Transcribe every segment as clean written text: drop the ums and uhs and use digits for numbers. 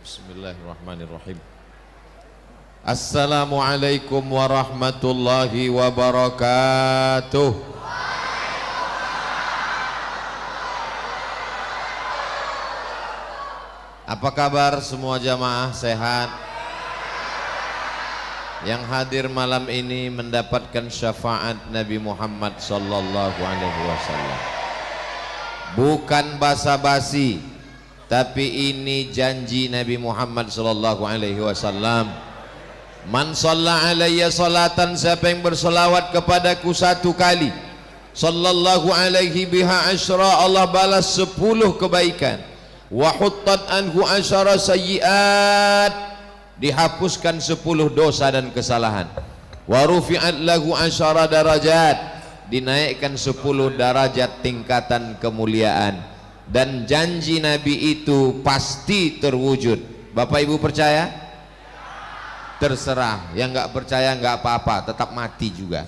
Bismillahirrahmanirrahim. Assalamualaikum warahmatullahi wabarakatuh. Apa kabar semua jamaah, sehat? Yang hadir malam ini mendapatkan syafaat Nabi Muhammad sallallahu alaihi wasallam. Bukan basa-basi, tapi ini janji Nabi Muhammad sallallahu alaihi wasallam. Man shalla alayya salatan, siapa yang berselawat kepadaku satu kali, sallallahu alaihi biha asyra, Allah balas 10 kebaikan. Wa huttat anhu asyara sayyiat, dihapuskan 10 dosa dan kesalahan. Wa rufi'at lahu asyara darajat, dinaikkan 10 derajat tingkatan kemuliaan. Dan janji Nabi itu pasti terwujud. Bapak Ibu percaya? Terserah, yang nggak percaya nggak apa-apa, tetap mati juga.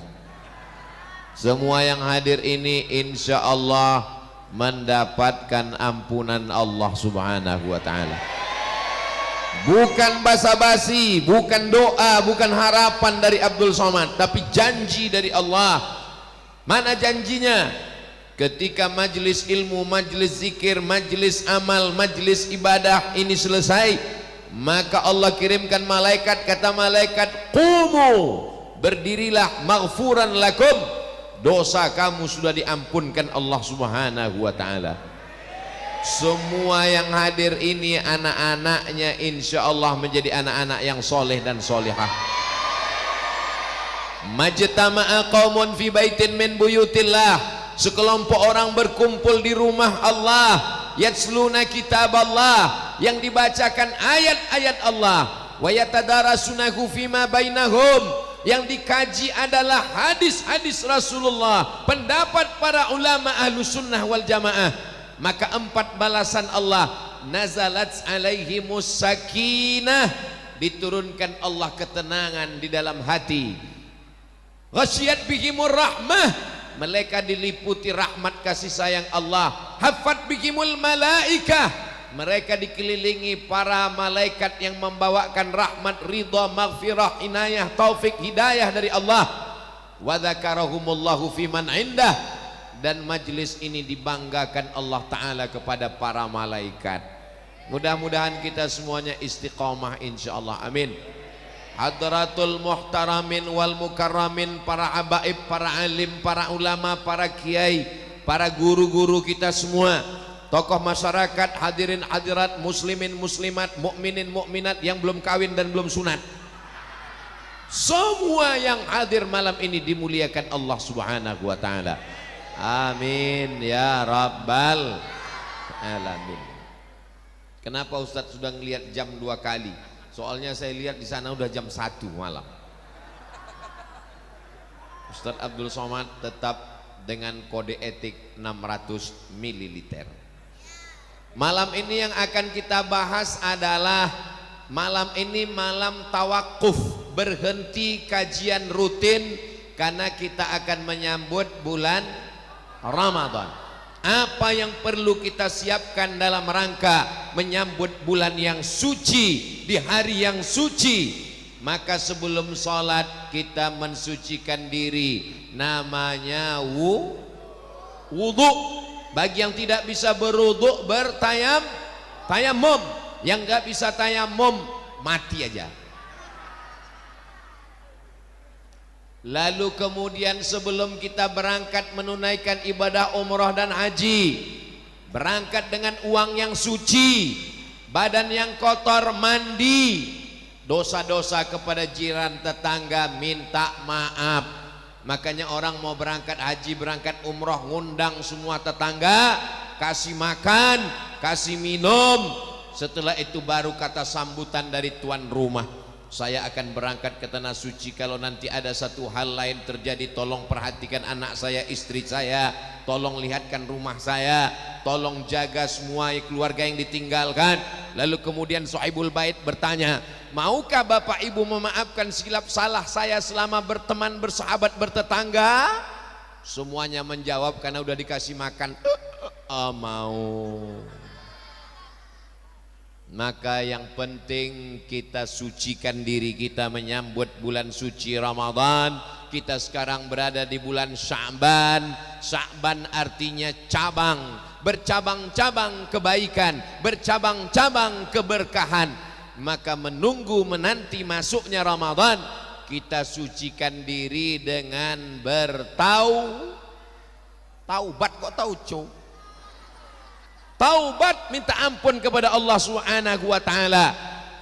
Semua yang hadir ini insya Allah mendapatkan ampunan Allah subhanahu wa ta'ala. Bukan basa-basi, bukan doa, bukan harapan dari Abdul Somad, tapi janji dari Allah. Mana janjinya? Ketika majlis ilmu, majlis zikir, majlis amal, majlis ibadah ini selesai, maka Allah kirimkan malaikat. Kata malaikat, qumu, berdirilah, maghfuran lakum, dosa kamu sudah diampunkan Allah subhanahu wa ta'ala. Semua yang hadir ini anak-anaknya insya Allah menjadi anak-anak yang soleh dan solehah. Majtama'a qaumun fi baitin min buyutillah, sekelompok orang berkumpul di rumah Allah, yatsluna kitab Allah, yang dibacakan ayat-ayat Allah, wa yatadarasunahu fima bainahum, yang dikaji adalah hadis-hadis Rasulullah, pendapat para ulama ahlus sunnah wal jamaah. Maka 4 balasan Allah, nazalat alaihimus sakinah, diturunkan Allah ketenangan di dalam hati. Ghasyiyat bihimur rahmah, mereka diliputi rahmat kasih sayang Allah. Hafat bihimul malaikah, mereka dikelilingi para malaikat yang membawakan rahmat, ridha, maghfirah, inayah, taufik, hidayah dari Allah. Wa dzakarahumullahu fiman indah, dan majlis ini dibanggakan Allah Ta'ala kepada para malaikat. Mudah-mudahan kita semuanya istiqamah insyaallah, amin. Hadratul muhtaramin wal mukarramin, para habaib, para alim, para ulama, para kiai, para guru-guru kita semua, tokoh masyarakat, hadirin hadirat, muslimin muslimat, mukminin mukminat yang belum kawin dan belum sunat, semua yang hadir malam ini dimuliakan Allah subhanahu wa ta'ala, amin ya rabbal alamin. Kenapa Ustadz sudah ngelihat jam 2 kali? Soalnya saya lihat di sana udah jam 1 malam. Ustadz Abdul Somad tetap dengan kode etik 600 ml. Malam ini yang akan kita bahas adalah malam ini malam tawakuf, berhenti kajian rutin karena kita akan menyambut bulan Ramadan. Apa yang perlu kita siapkan dalam rangka menyambut bulan yang suci, di hari yang suci? Maka sebelum sholat kita mensucikan diri, namanya wudhu. Bagi yang tidak bisa berwudhu, tayamum. Yang nggak bisa tayamum, mati aja. Lalu kemudian sebelum kita berangkat menunaikan ibadah umrah dan haji, berangkat dengan uang yang suci, badan yang kotor, mandi, dosa-dosa kepada jiran tetangga minta maaf. Makanya orang mau berangkat haji, berangkat umrah, ngundang semua tetangga, kasih makan, kasih minum, Setelah itu baru kata sambutan dari tuan rumah, saya akan berangkat ke tanah suci. Kalau nanti ada satu hal lain terjadi, tolong perhatikan anak saya, istri saya, tolong lihatkan rumah saya, tolong jaga semua keluarga yang ditinggalkan. Lalu kemudian Sahibul Bait bertanya, maukah bapak ibu memaafkan silap salah saya selama berteman, bersahabat, bertetangga? Semuanya menjawab karena udah dikasih makan, mau. Maka yang penting kita sucikan diri kita menyambut bulan suci Ramadan. Kita sekarang berada di bulan Sya'ban. Sya'ban artinya cabang, bercabang-cabang kebaikan, bercabang-cabang keberkahan. Maka menunggu menanti masuknya Ramadan, kita sucikan diri dengan taubat. Kok tauco? Taubat, minta ampun kepada Allah Subhanahu wa taala.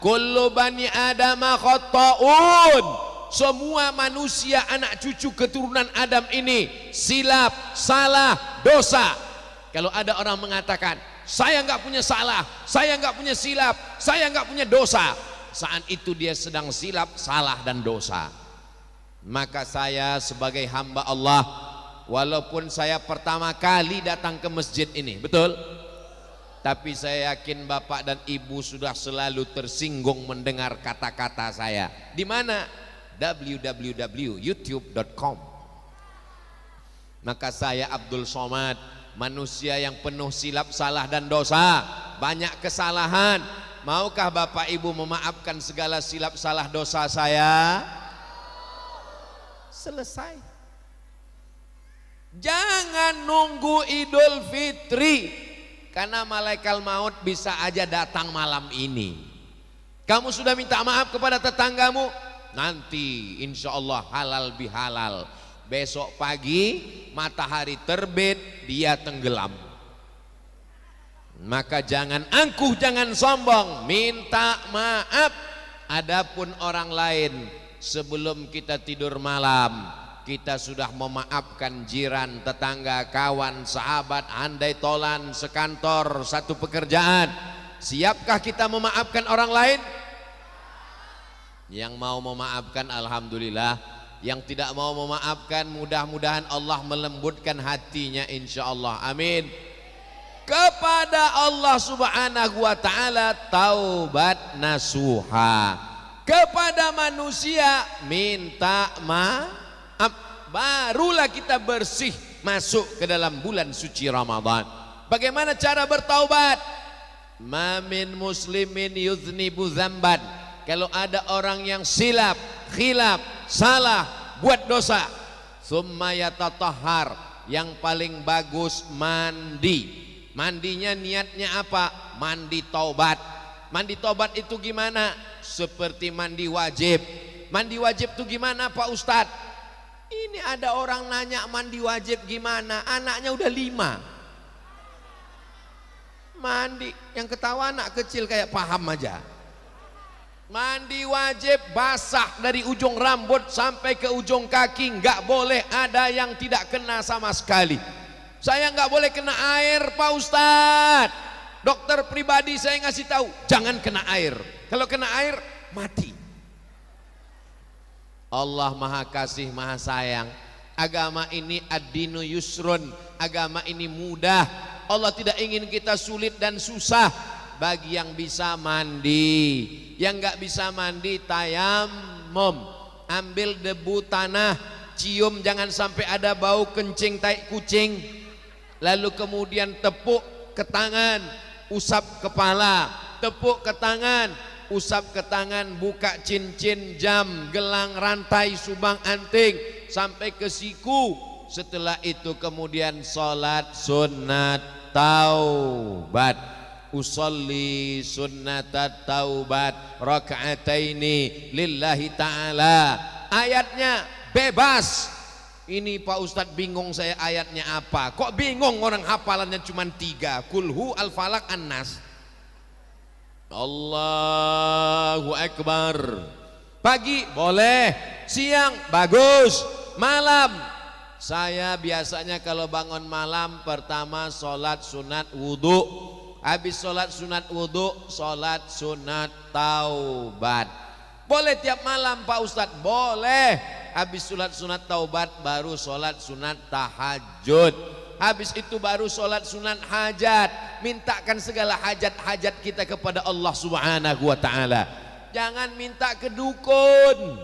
Kullu bani adama khata'un. Semua manusia anak cucu keturunan Adam ini silap, salah, dosa. Kalau ada orang mengatakan, saya enggak punya salah, saya enggak punya silap, saya enggak punya dosa, saat itu dia sedang silap, salah dan dosa. Maka saya sebagai hamba Allah, walaupun saya pertama kali datang ke masjid ini, betul? Tapi saya yakin bapak dan ibu sudah selalu tersinggung mendengar kata-kata saya. Di mana? www.youtube.com. Maka saya Abdul Somad, manusia yang penuh silap, salah dan dosa, banyak kesalahan. Maukah bapak ibu memaafkan segala silap, salah, dosa saya? Selesai. Jangan nunggu Idul Fitri, karena malaikat maut bisa aja datang malam ini. Kamu sudah minta maaf kepada tetanggamu, nanti insya Allah halal bihalal. Besok pagi matahari terbit, dia tenggelam. Maka jangan angkuh, jangan sombong, minta maaf. Adapun orang lain, sebelum kita tidur malam, kita sudah memaafkan jiran, tetangga, kawan, sahabat, andai tolan, sekantor, satu pekerjaan. Siapkah kita memaafkan orang lain? Yang mau memaafkan alhamdulillah, yang tidak mau memaafkan mudah-mudahan Allah melembutkan hatinya insyaallah. Amin. Kepada Allah Subhanahu wa taala taubat nasuha. Kepada manusia minta maaf. Barulah kita bersih masuk ke dalam bulan suci Ramadan. Bagaimana cara bertaubat? Ma min muslimin yuznibu dzamban. Kalau ada orang yang silap, khilaf, salah, buat dosa, summa yatatahhar, yang paling bagus mandi. Mandinya niatnya apa? Mandi taubat. Mandi taubat itu gimana? Seperti mandi wajib. Mandi wajib itu gimana Pak Ustadz? Ini ada orang nanya mandi wajib gimana? Anaknya udah 5. Mandi, yang ketawa anak kecil kayak paham aja. Mandi wajib basah dari ujung rambut sampai ke ujung kaki, nggak boleh ada yang tidak kena sama sekali. Saya nggak boleh kena air Pak Ustadz. Dokter pribadi saya ngasih tahu, jangan kena air. Kalau kena air mati. Allah maha kasih, maha sayang. Agama ini ad-dinu yusrun, agama ini mudah. Allah tidak ingin kita sulit dan susah. Bagi yang bisa mandi, yang nggak bisa mandi tayamum. Ambil debu tanah, cium, jangan sampai ada bau kencing tai kucing. Lalu kemudian tepuk ke tangan, usap kepala, tepuk ke tangan, usap ke tangan, buka cincin, jam, gelang, rantai, subang, anting sampai ke siku. Setelah itu kemudian sholat sunat taubat. Usolli sunnatat taubat raka'ataini lillahi ta'ala. Ayatnya bebas. Ini Pak Ustadz bingung saya ayatnya apa. Kok bingung orang hafalannya cuma 3. Kulhu al-falak an-nas. Allahu Akbar. Pagi boleh, siang bagus, malam. Saya biasanya kalau bangun malam pertama sholat sunat wudhu. Habis sholat sunat wudhu, sholat sunat taubat. Boleh tiap malam Pak Ustadz? Boleh. Habis sholat sunat taubat baru sholat sunat tahajud. Habis itu baru sholat sunat hajat. Mintakan segala hajat-hajat kita kepada Allah Subhanahu wa ta'ala. Jangan minta ke dukun.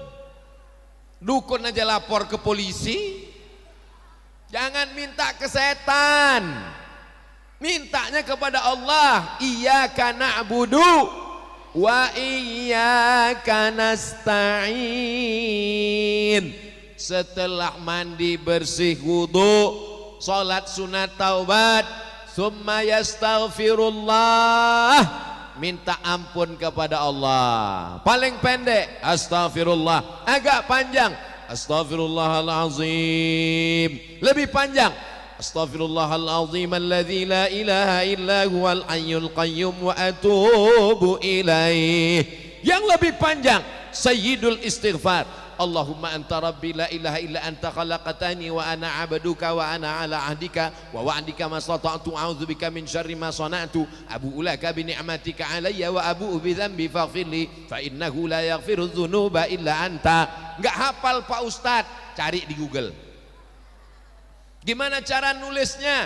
Dukun aja lapor ke polisi. Jangan minta ke setan. Mintanya kepada Allah. Iyyaka na'budu wa iyyaka nasta'in. Setelah mandi bersih wudu, salat sunat taubat, summa yastaghfirullah, minta ampun kepada Allah. Paling pendek astaghfirullah, agak panjang astaghfirullahalazim, lebih panjang astaghfirullahalazim alladzi la ilaha illa huwal hayyul qayyum wa atubu ilaih. Yang lebih panjang sayyidul istighfar, Allahumma anta rabbi la ilaha illa anta khalaqtani wa ana abduka wa ana ala ahdika wa wa'dika ma stata'tu a'udzubika min syarri ma sana'tu abu'u laka bi ni'matika alayya wa abu'u bi dzambi faghfirli fa innahu la yaghfiru dzunuba illa anta. Enggak hafal Pak Ustadz? Cari di Google. Gimana cara nulisnya?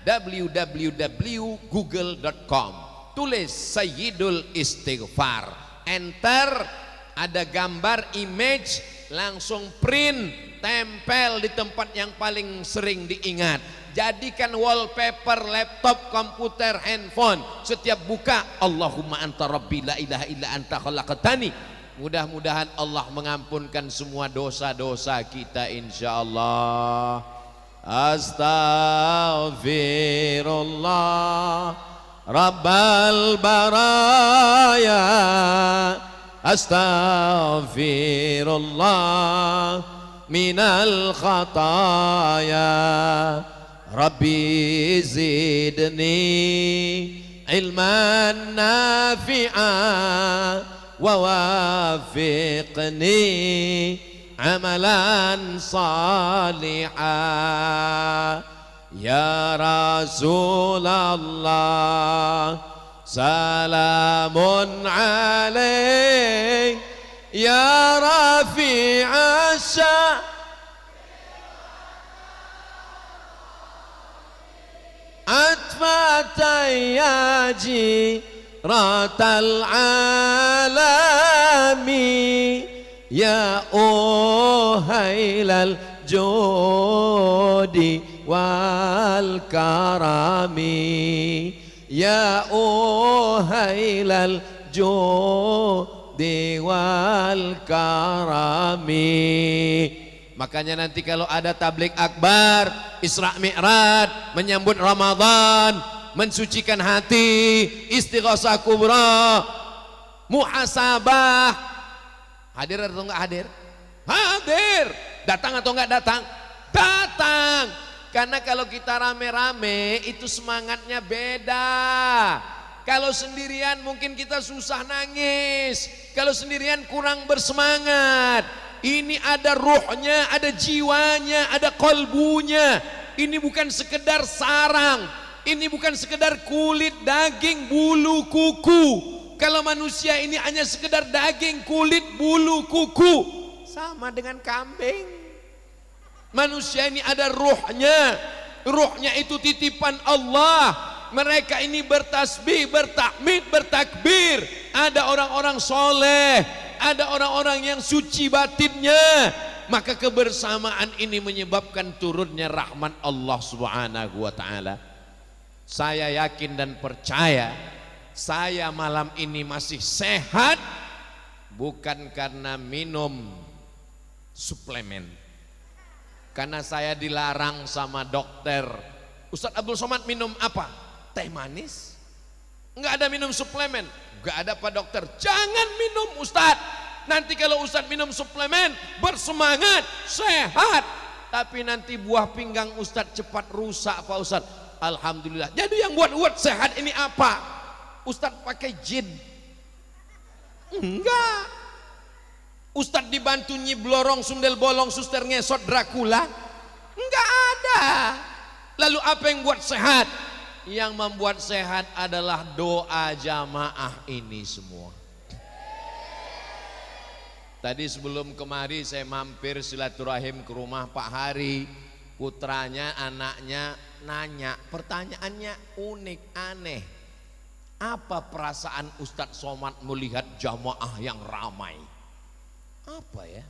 www.google.com. Tulis Sayyidul Istighfar, enter, ada gambar image, langsung print, tempel di tempat yang paling sering diingat. Jadikan wallpaper laptop, komputer, handphone. Setiap buka Allahumma anta rabbi la ilaha illa anta khalaqtani. Mudah-mudahan Allah mengampunkan semua dosa-dosa kita insyaallah. Astaghfirullah Rabbal baraya, astaghfirullah minal khataya, Rabbi zidni ilman nafi'a wa wafiqni amalan salihah. Ya Rasulullah salamun alaik ya rafi'a sya' atfatayyaji ratal alami ya uhailal jodi wal karami ya uhailal jodi wal karami. Makanya nanti kalau ada tabligh akbar, Isra Mi'raj, menyambut Ramadan, mensucikan hati, istighosah kubra, muhasabah, hadir atau enggak hadir? Hadir. Datang atau enggak datang? Datang. Karena kalau kita rame-rame itu semangatnya beda. Kalau sendirian mungkin kita susah nangis. Kalau sendirian kurang bersemangat. Ini ada ruhnya, ada jiwanya, ada kolbunya. Ini bukan sekedar sarang. Ini bukan sekedar kulit, daging, bulu, kuku. Kalau manusia ini hanya sekedar daging, kulit, bulu, kuku, sama dengan kambing. Manusia ini ada ruhnya. Ruhnya itu titipan Allah. Mereka ini bertasbih, bertahmid, bertakbir. Ada orang-orang soleh, ada orang-orang yang suci batinnya. Maka kebersamaan ini menyebabkan turunnya rahmat Allah Subhanahu wa ta'ala. Saya yakin dan percaya, saya malam ini masih sehat bukan karena minum suplemen. Karena saya dilarang sama dokter. Ustadz Abdul Somad minum apa? Teh manis? Enggak ada minum suplemen. Enggak ada Pak dokter. Jangan minum Ustadz. Nanti kalau Ustadz minum suplemen, bersemangat, sehat. Tapi nanti buah pinggang Ustadz cepat rusak Pak Ustadz. Alhamdulillah. Jadi yang buat sehat ini apa? Ustadz pakai jin? Enggak. Ustadz dibantu Nyi Blorong, Sundel Bolong, Suster Ngesot, Dracula? Enggak ada. Lalu apa yang buat sehat? yang membuat sehat adalah doa jamaah ini semua. Tadi sebelum kemari saya mampir silaturahim ke rumah Pak Hari. Putranya, anaknya nanya, pertanyaannya unik, aneh. Apa perasaan Ustadz Somad melihat jamaah yang ramai? Apa ya?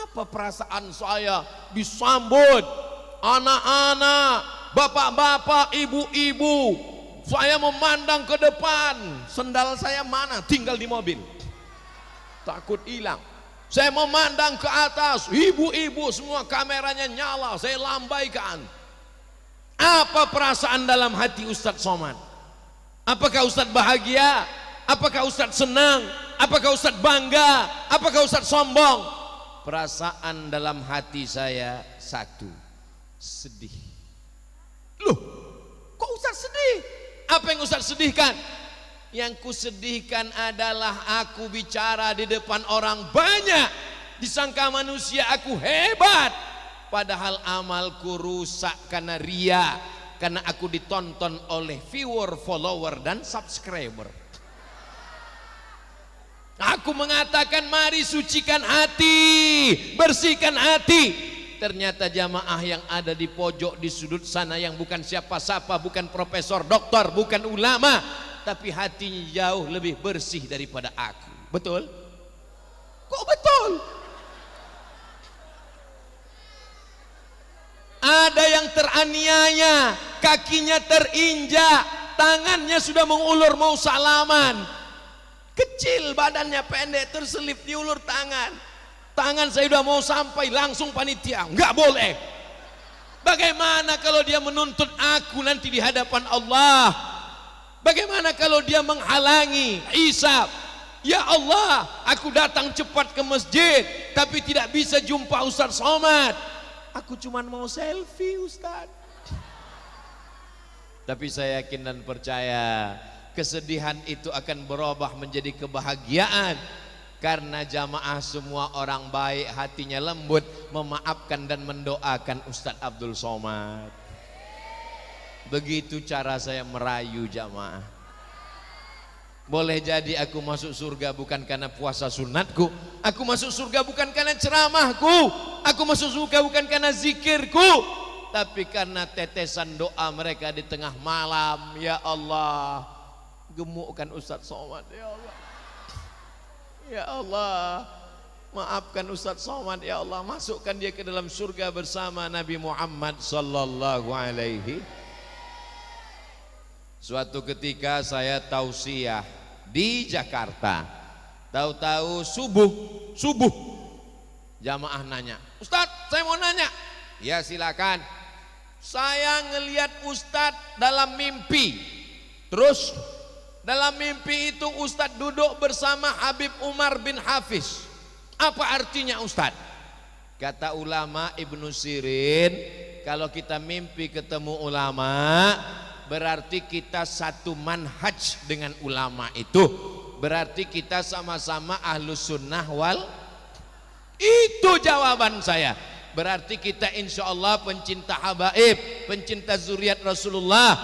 Apa perasaan saya disambut anak-anak, bapak-bapak, ibu-ibu. Saya memandang ke depan, sendal saya mana? Tinggal di mobil. Takut hilang. Saya memandang ke atas, ibu-ibu semua kameranya nyala, saya lambaikan. Apa perasaan dalam hati Ustadz Somad? Apakah Ustadz bahagia? Apakah Ustadz senang? Apakah Ustadz bangga? Apakah Ustadz sombong? Perasaan dalam hati saya satu, sedih. Loh, kok Ustadz sedih? Apa yang Ustadz sedihkan? Yang kusedihkan adalah aku bicara di depan orang banyak, disangka manusia aku hebat, padahal amalku rusak karena ria, karena aku ditonton oleh viewer, follower dan subscriber. Aku mengatakan mari sucikan hati, bersihkan hati. Ternyata jamaah yang ada di pojok di sudut sana yang bukan siapa-siapa, bukan profesor, doktor, bukan ulama, tapi hatinya jauh lebih bersih daripada aku. Betul? Kok betul? Ada yang teraniaya, kakinya terinjak, tangannya sudah mengulur mau salaman. Kecil badannya, pendek, terselip diulur tangan. Tangan saya sudah mau sampai, langsung panitia, enggak boleh. Bagaimana kalau dia menuntut aku nanti di hadapan Allah? Bagaimana kalau dia menghalangi hisab? Ya Allah, aku datang cepat ke masjid tapi tidak bisa jumpa Ustadz Somad. Aku cuma mau selfie Ustadz. Tapi saya yakin dan percaya kesedihan itu akan berubah menjadi kebahagiaan, karena jamaah semua orang baik, hatinya lembut, memaafkan dan mendoakan Ustadz Abdul Somad. Begitu cara saya merayu jamaah. Boleh jadi aku masuk surga bukan karena puasa sunatku, aku masuk surga bukan karena ceramahku, aku masuk surga bukan karena zikirku, tapi karena tetesan doa mereka di tengah malam. Ya Allah, gemukkan Ustadz Somad. Ya Allah, ya Allah, maafkan Ustadz Somad. Ya Allah, masukkan dia ke dalam surga bersama Nabi Muhammad sallallahu alaihi. Suatu ketika saya tausiah di Jakarta, tahu-tahu subuh jamaah nanya, Ustadz saya mau nanya. Ya silakan. Saya ngelihat Ustadz dalam mimpi. Terus dalam mimpi itu Ustadz duduk bersama Habib Umar bin Hafiz. Apa artinya Ustadz? Kata ulama Ibnu Sirin, kalau kita mimpi ketemu ulama, berarti kita satu manhaj dengan ulama itu, berarti kita sama-sama ahlus sunnah wal. Itu jawaban saya. Berarti kita insya Allah pencinta habaib, pencinta zuriat Rasulullah.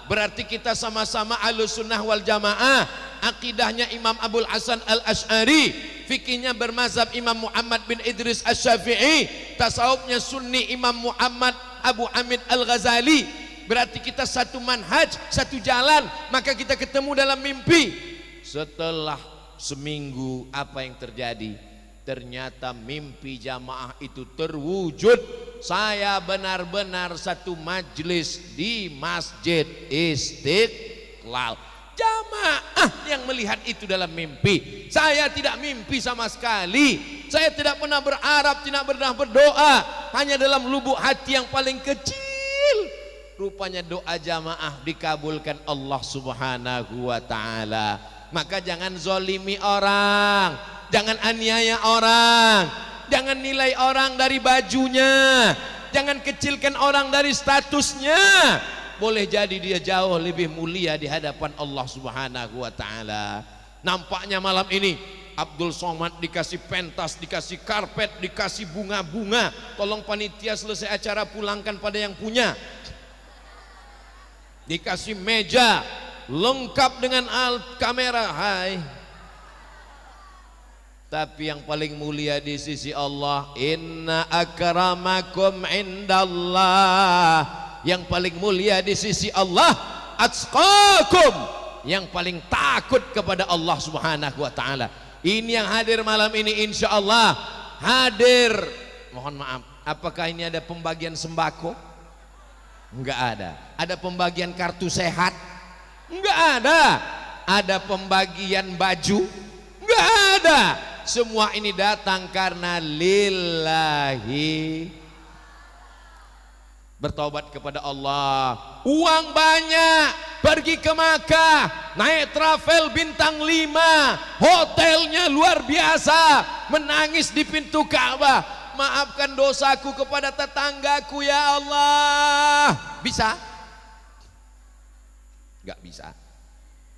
Berarti kita sama-sama ahlus sunnah wal jamaah. Akidahnya Imam Abul Hasan al-Ash'ari, fikihnya bermazhab Imam Muhammad bin Idris Asy-Syafi'i, tasawufnya sunni Imam Muhammad Abu Hamid al-Ghazali. Berarti kita satu manhaj, satu jalan. Maka kita ketemu dalam mimpi. Setelah seminggu apa yang terjadi? Ternyata mimpi jamaah itu terwujud. Saya benar-benar satu majlis di Masjid Istiqlal. Jamaah yang melihat itu dalam mimpi. Saya tidak mimpi sama sekali. Saya tidak pernah berharap, tidak pernah berdoa. Hanya dalam lubuk hati yang paling kecil, rupanya doa jamaah dikabulkan Allah subhanahu wa ta'ala. Maka jangan zolimi orang, jangan aniaya orang, jangan nilai orang dari bajunya, jangan kecilkan orang dari statusnya. Boleh jadi dia jauh lebih mulia di hadapan Allah subhanahu wa ta'ala. Nampaknya malam ini Abdul Somad dikasih pentas, dikasih karpet, dikasih bunga-bunga. Tolong panitia selesai acara pulangkan pada yang punya. dikasih meja lengkap dengan alat kamera. Hai, tapi yang paling mulia di sisi Allah, inna akramakum indallah, yang paling mulia di sisi Allah atqakum, yang paling takut kepada Allah Subhanahu wa taala. Ini yang hadir malam ini insyaallah hadir. Mohon maaf, apakah ini ada pembagian sembako? Enggak ada. Ada pembagian kartu sehat? Enggak ada. Ada pembagian baju? Enggak ada. Semua ini datang karena lillahi, bertobat kepada Allah. Uang banyak, pergi ke Makkah, naik travel bintang 5, hotelnya luar biasa, menangis di pintu Ka'bah, maafkan dosaku kepada tetanggaku ya Allah. Bisa? Enggak bisa.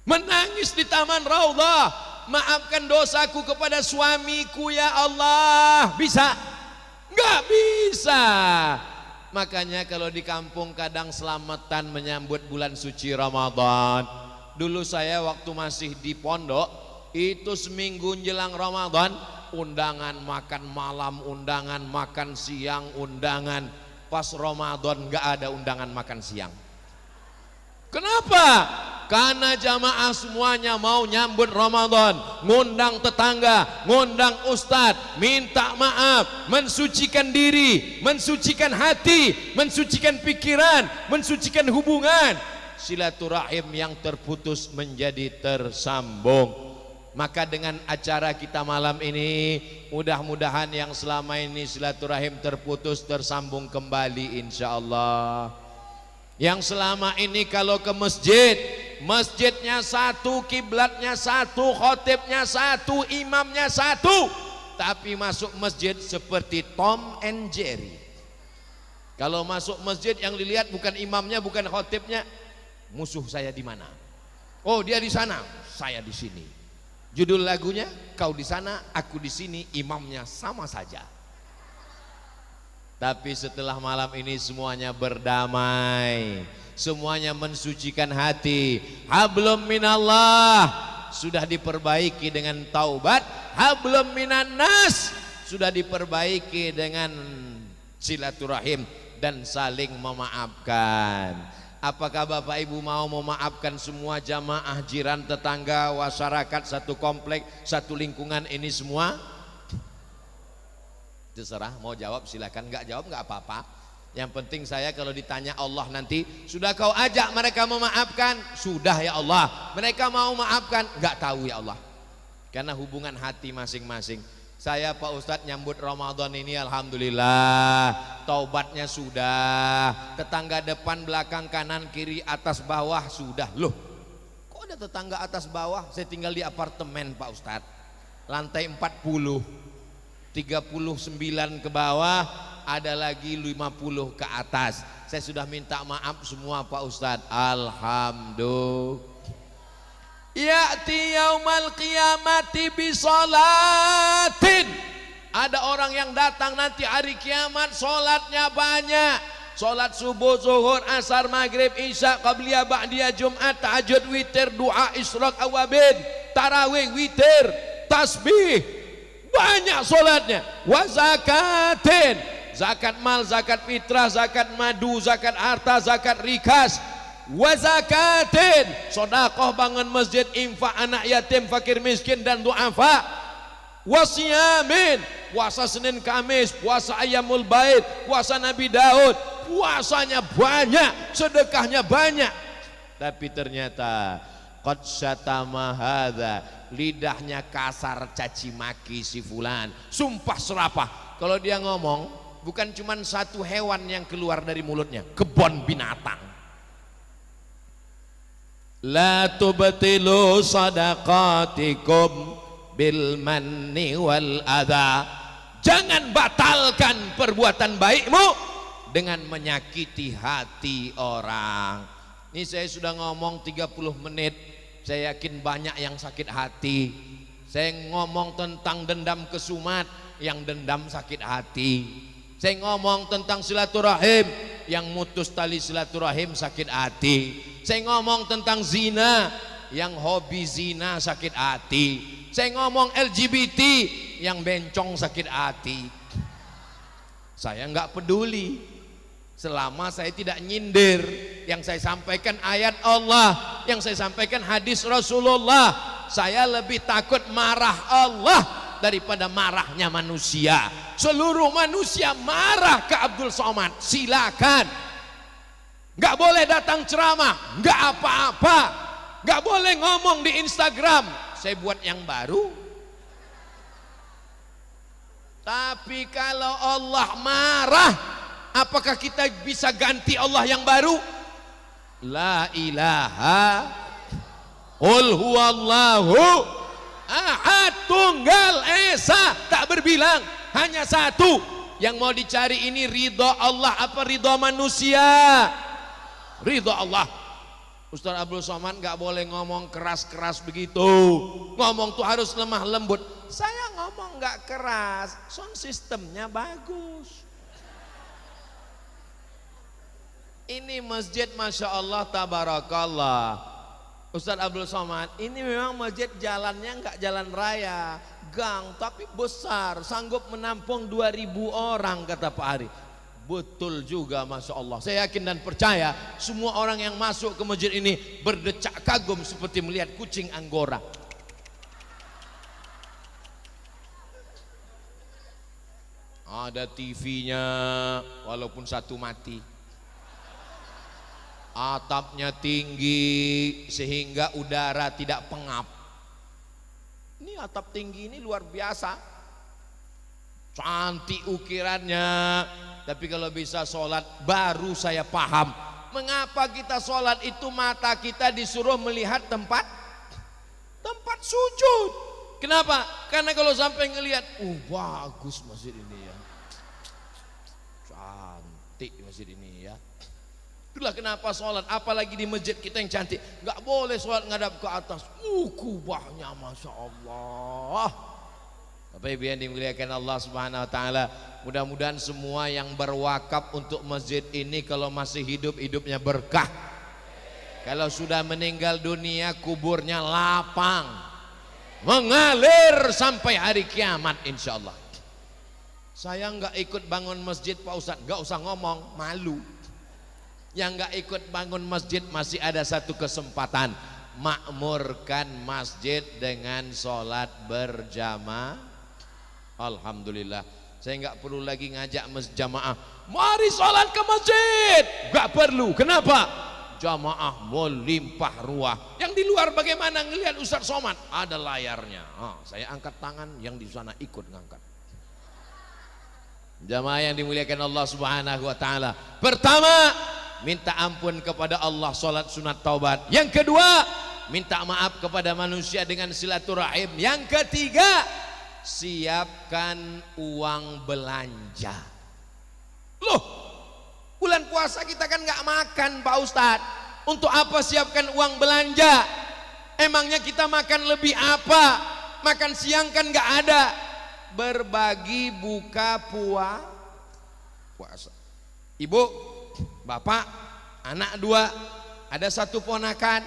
Menangis di Taman Raudhah, maafkan dosaku kepada suamiku ya Allah. Bisa? Enggak bisa. Makanya kalau di kampung kadang selamatan menyambut bulan suci Ramadan. Dulu saya waktu masih di pondok, itu seminggu jelang Ramadan, undangan makan malam, undangan makan siang, undangan. Pas Ramadan enggak ada undangan makan siang. Kenapa? Karena jamaah semuanya mau nyambut Ramadan, ngundang tetangga, ngundang ustadz, minta maaf, mensucikan diri, mensucikan hati, mensucikan pikiran, mensucikan hubungan. Silaturahim yang terputus menjadi tersambung. Maka dengan acara kita malam ini, mudah-mudahan yang selama ini silaturahim terputus tersambung kembali insyaallah. Yang selama ini kalau ke masjid, masjidnya satu, kiblatnya satu, khotibnya satu, imamnya satu, tapi masuk masjid seperti Tom and Jerry. Kalau masuk masjid yang dilihat bukan imamnya, bukan khotibnya, musuh saya di mana? Oh, dia di sana, saya di sini. Judul lagunya, kau di sana, aku di sini, imamnya sama saja. Tapi setelah malam ini semuanya berdamai, semuanya mensucikan hati. Hablum minallah sudah diperbaiki dengan taubat, hablum minan nas sudah diperbaiki dengan silaturahim dan saling memaafkan. Apakah Bapak Ibu mau memaafkan semua jamaah, jiran, tetangga, masyarakat, satu komplek, satu lingkungan ini semua? Terserah, mau jawab silakan, nggak jawab nggak apa-apa. Yang penting saya kalau ditanya Allah nanti, sudah kau ajak mereka memaafkan? Sudah ya Allah. Mereka mau maafkan? Nggak tahu ya Allah. Karena hubungan hati masing-masing. Saya Pak Ustadz nyambut Ramadan ini alhamdulillah, taubatnya sudah, tetangga depan, belakang, kanan, kiri, atas, bawah sudah. Loh, kok ada tetangga atas bawah? Saya tinggal di apartemen Pak Ustadz, lantai 40. 39 ke bawah, ada lagi 50 ke atas. Saya sudah minta maaf semua Pak Ustadz. Alhamdulillah. Ya'ti yaumal qiyamati bisolatin. Ada orang yang datang nanti hari kiamat, solatnya banyak. Solat subuh, zuhur, asar, maghrib, isya, qabliyah, ba'diyah, jumat, tahajud, witir, doa, isyraq, awabin, tarawih, witir, tasbih. Banyak solatnya. Wa zakatin, zakat mal, zakat fitrah, zakat madu, zakat harta, zakat rikas. Wa zakatin, sedekah, bangun masjid, infak, anak yatim, fakir miskin dan duafa. Wa siyamin, puasa Senin Kamis, puasa Ayyamul Bait, puasa Nabi Daud. Puasanya banyak, sedekahnya banyak. Tapi ternyata qad syatama hadza, lidahnya kasar, caci maki si fulan, sumpah serapah. Kalau dia ngomong, bukan cuma satu hewan yang keluar dari mulutnya, kebun binatang. La tubtilu sadaqatikum bil manni wal adha. Jangan batalkan perbuatan baikmu dengan menyakiti hati orang. Ini saya sudah ngomong 30 menit. Saya yakin banyak yang sakit hati. Saya ngomong tentang dendam kesumat, yang dendam sakit hati. Saya ngomong tentang silaturahim, yang mutus tali silaturahim sakit hati. Saya ngomong tentang zina, yang hobi zina sakit hati. Saya ngomong LGBT, yang bencong sakit hati. Saya nggak peduli selama saya tidak nyindir. Yang saya sampaikan ayat Allah, yang saya sampaikan hadis Rasulullah. Saya lebih takut marah Allah daripada marahnya manusia. Seluruh manusia marah ke Abdul Somad, silakan. Nggak boleh datang ceramah, nggak apa-apa. Nggak boleh ngomong di Instagram. Saya buat yang baru. Tapi kalau Allah marah, apakah kita bisa ganti Allah yang baru? La ilaha qul huwallahu ahad, tunggal esa, tak berbilang, hanya satu. Yang mau dicari ini ridho Allah apa ridho manusia? Ridho Allah. Ustaz Abdul Somad nggak boleh ngomong keras-keras begitu. Ngomong tuh harus lemah lembut. Saya ngomong nggak keras, sound sistemnya bagus. Ini masjid masya Allah tabarakallah. Ustaz Abdul Somad, ini memang masjid jalannya nggak jalan raya, gang, tapi besar, sanggup menampung 2000 orang kata Pak Ari. Betul juga masya Allah. Saya yakin dan percaya semua orang yang masuk ke masjid ini berdecak kagum seperti melihat kucing Anggora. Ada TV-nya walaupun satu mati. Atapnya tinggi sehingga udara tidak pengap. Ini atap tinggi ini luar biasa. Cantik ukirannya. Tapi kalau bisa sholat baru saya paham mengapa kita sholat itu mata kita disuruh melihat tempat sujud. Kenapa? Karena kalau sampai ngelihat, bagus masjid ini ya, cantik masjid ini ya. Itulah kenapa sholat, apalagi di masjid kita yang cantik, nggak boleh sholat ngadap ke atas. Kubahnya masya Allah. Bapak Ibu yang dimuliakan Allah Subhanahu wa taala, mudah-mudahan semua yang berwakaf untuk masjid ini kalau masih hidup, hidupnya berkah. Kalau sudah meninggal dunia, kuburnya lapang, mengalir sampai hari kiamat insya Allah. Saya nggak ikut bangun masjid Pak Ustadz, nggak usah ngomong, malu. Yang nggak ikut bangun masjid masih ada satu kesempatan, makmurkan masjid dengan sholat berjamaah. Alhamdulillah, saya nggak perlu lagi ngajak jamaah, mari sholat ke masjid. Nggak perlu. Kenapa? Jamaah melimpah ruah. Yang di luar bagaimana ngelihat Ustaz Somad? Ada layarnya. Saya angkat tangan, yang di sana ikut ngangkat. Jamaah yang dimuliakan Allah Subhanahu wa taala. Pertama, minta ampun kepada Allah, sholat sunat taubat. Yang kedua, minta maaf kepada manusia dengan silaturahim. Yang ketiga, siapkan uang belanja. Loh, bulan puasa kita kan nggak makan Pak Ustadz. Untuk apa siapkan uang belanja? Emangnya kita makan lebih apa? Makan siang kan nggak ada. Berbagi buka puasa. Ibu, bapak, anak dua, ada satu ponakan,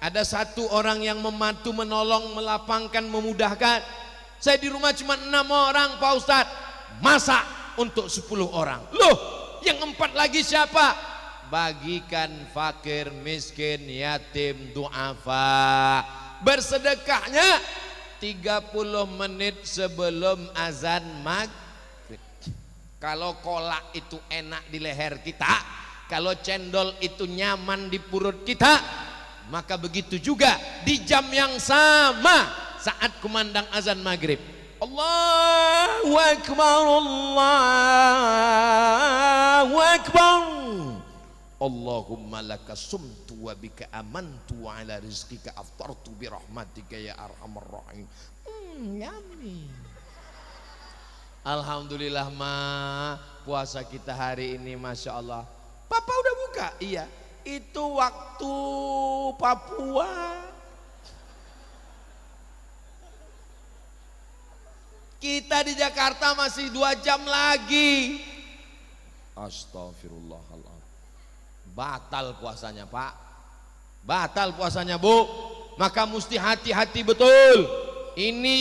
ada satu orang yang membantu, menolong, melapangkan, memudahkan. Saya di rumah cuma 6 orang Pak Ustadz, masak untuk 10 orang. Loh, yang 4 lagi siapa? Bagikan fakir, miskin, yatim, du'afa. Bersedekahnya 30 menit sebelum azan maghrib. Kalau kolak itu enak di leher kita, kalau cendol itu nyaman di perut kita, maka begitu juga di jam yang sama saat kumandang azan maghrib, Allahu Akbar, Allahu Akbar, Allahumma laka sumtu wa bika amantu wa ala rizqika aftartu bi rahmatika ya arhamar rahim. Yummy. Alhamdulillah puasa kita hari ini masya Allah. Papa udah buka? Iya. Itu waktu Papua. Kita di Jakarta masih 2 jam lagi. Astagfirullahaladzim. Batal puasanya Pak. batal puasanya Bu. Maka mesti hati-hati betul. Ini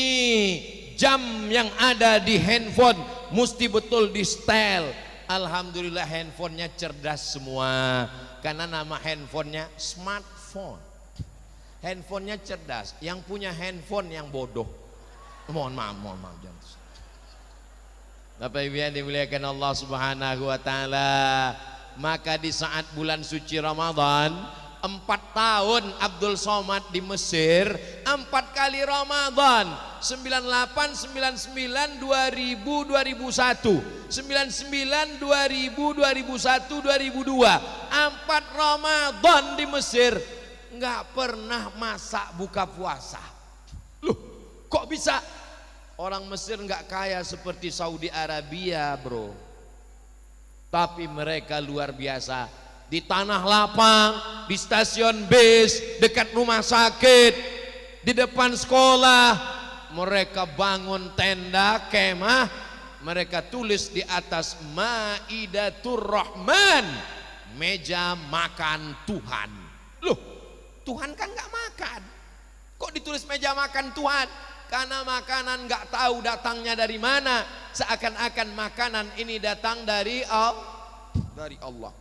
jam yang ada di handphone mesti betul di setel. Alhamdulillah handphonenya cerdas semua, karena nama handphonenya smartphone. Handphonenya cerdas, yang punya handphone yang bodoh. Mohon maaf jangan. Bapak Ibu yang dimuliakan Allah Subhanahu wa taala, maka di saat bulan suci Ramadan, 4 tahun Abdul Somad di Mesir, 4 kali Ramadan, 98, 99, 2000, 2001, 99, 2000, 2001, 2002, 4 Ramadan di Mesir, nggak pernah masak buka puasa. Loh, kok bisa? Orang Mesir nggak kaya seperti Saudi Arabia, bro. Tapi mereka luar biasa. Di tanah lapang, di stasiun bis, dekat rumah sakit, di depan sekolah, mereka bangun tenda, kemah, mereka tulis di atas Maidatur Rahman, meja makan Tuhan. Loh, Tuhan kan nggak makan, kok ditulis meja makan Tuhan? Karena makanan nggak tahu datangnya dari mana, seakan-akan makanan ini datang dari Allah.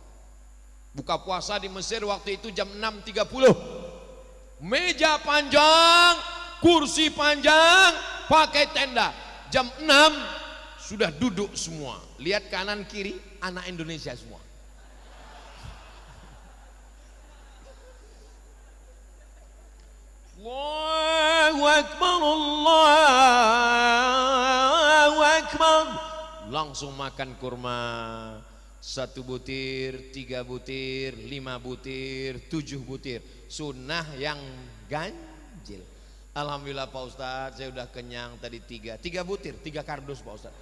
Buka puasa di Mesir waktu itu jam 6.30, meja panjang, kursi panjang, pakai tenda. Jam 6 sudah duduk semua, lihat kanan kiri anak Indonesia semua. Allahu Akbar, Allahu Akbar. Langsung makan kurma, 1 butir, 3 butir, 5 butir, 7 butir. Sunnah yang ganjil. Alhamdulillah Pak Ustadz, saya udah kenyang tadi 3 butir, 3 kardus Pak Ustadz.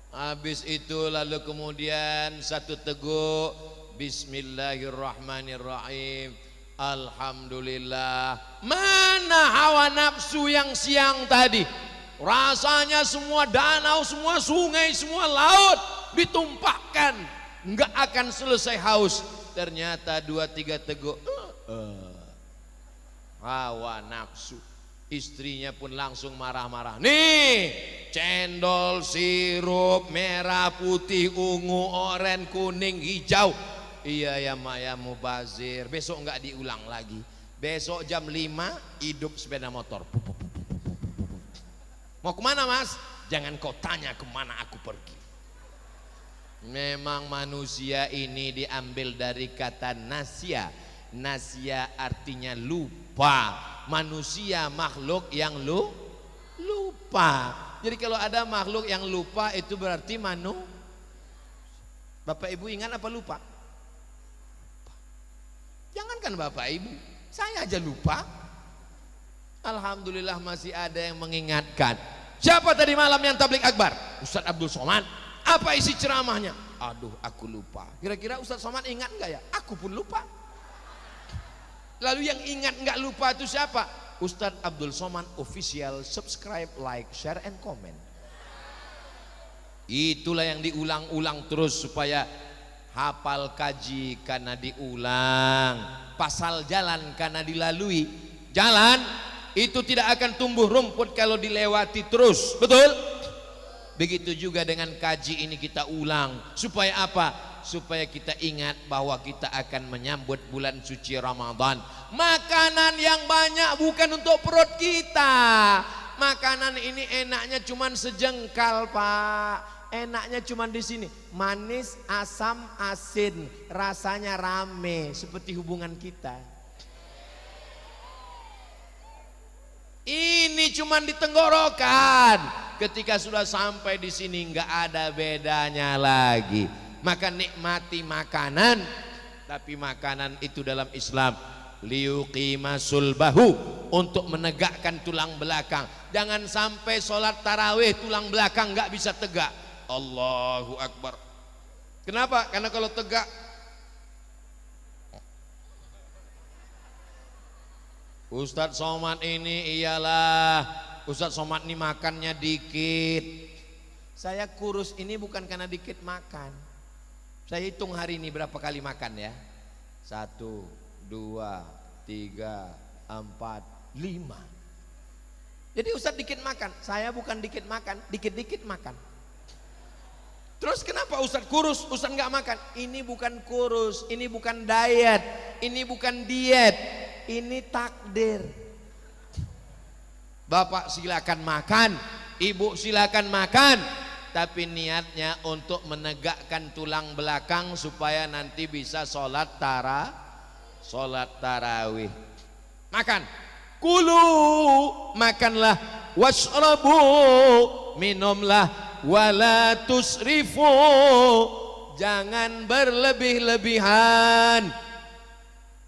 Habis itu lalu kemudian 1 teguk, Bismillahirrahmanirrahim, Alhamdulillah. Mana hawa nafsu yang siang tadi? Rasanya semua danau, semua sungai, semua laut ditumpahkan, nggak akan selesai haus. Ternyata 2-3 teguk, hawa nafsu. Istrinya pun langsung marah-marah. Nih, cendol, sirup, merah, putih, ungu, oranye, kuning, hijau. Iya ya mak ya, mubazir. Besok nggak diulang lagi. Besok jam 5 hidup sepeda motor. Mau kemana mas? Jangan kau tanya kemana aku pergi. Memang manusia ini diambil dari kata nasya. Nasya artinya lupa. Manusia makhluk yang lupa. Jadi kalau ada makhluk yang lupa itu berarti Bapak Ibu ingat apa lupa? Jangankan Bapak Ibu, saya aja lupa. Alhamdulillah masih ada yang mengingatkan. Siapa tadi malam yang tablik akbar? Ustadz Abdul Somad. Apa isi ceramahnya? Aduh, aku lupa. Kira-kira Ustadz Somad ingat enggak ya? Aku pun lupa. Lalu yang ingat enggak lupa itu siapa? Ustadz Abdul Somad official. Subscribe, like, share, and comment. Itulah yang diulang-ulang terus supaya hafal kaji karena diulang, pasal jalan karena dilalui. Jalan itu tidak akan tumbuh rumput kalau dilewati terus, betul? Begitu juga dengan kaji ini kita ulang. Supaya apa? Supaya kita ingat bahwa kita akan menyambut bulan suci Ramadan. Makanan yang banyak bukan untuk perut kita. Makanan ini enaknya cuman sejengkal Pak. Enaknya cuma di sini, manis, asam, asin, rasanya rame seperti hubungan kita. Ini cuma di tenggorokan. Ketika sudah sampai di sini nggak ada bedanya lagi. Maka nikmati makanan, tapi makanan itu dalam Islam liyuqima sulbahu, untuk menegakkan tulang belakang. Jangan sampai sholat tarawih tulang belakang nggak bisa tegak. Allahu Akbar. Kenapa? Karena kalau tegak Ustadz Somad ini iyalah, Ustadz Somad ini makannya dikit. Saya kurus ini bukan karena dikit makan. Saya hitung hari ini berapa kali makan ya. 1, 2, 3, 4, 5. Jadi Ustadz dikit makan. Saya bukan dikit makan, dikit-dikit makan. Terus kenapa Ustadz kurus, Ustadz nggak makan? Ini bukan kurus, ini bukan diet, ini bukan diet, ini takdir. Bapak silakan makan, ibu silakan makan, tapi niatnya untuk menegakkan tulang belakang supaya nanti bisa sholat tarawih. Makan, kulu, makanlah, washrabu, minumlah, wala tusrifu, jangan berlebih-lebihan.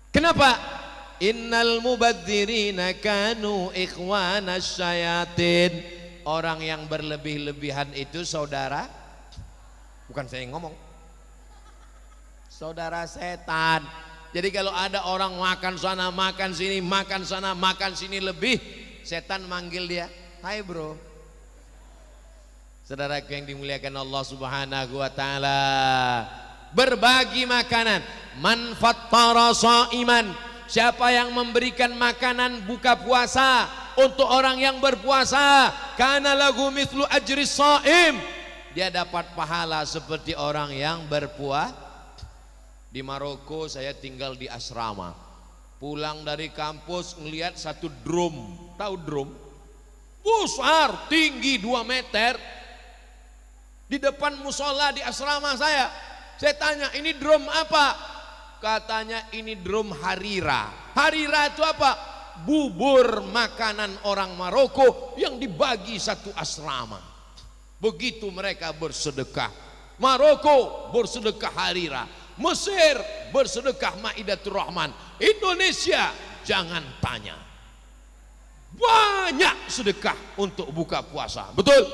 Kenapa? Innal mubadzirina kanu ikhwanas syayatin. Orang yang berlebih-lebihan itu saudara, bukan saya yang ngomong, saudara setan. Jadi kalau ada orang makan sana makan sini, makan sana makan sini lebih, setan manggil dia, hai bro. Saudaraku yang dimuliakan Allah Subhanahu wa taala, berbagi makanan, man fattara shaiman, siapa yang memberikan makanan buka puasa untuk orang yang berpuasa, kana lahu mithlu ajris shaim, dia dapat pahala seperti orang yang berpuasa. Di Maroko saya tinggal di asrama, pulang dari kampus ngelihat satu drum, tahu drum? Besar, tinggi 2 meter, di depan musola di asrama saya. Saya tanya, ini drum apa? Katanya ini drum harira. Harira itu apa? Bubur makanan orang Maroko yang dibagi satu asrama. Begitu mereka bersedekah. Maroko bersedekah harira, Mesir bersedekah Maidatur Rahman, Indonesia jangan tanya, banyak sedekah untuk buka puasa. Betul?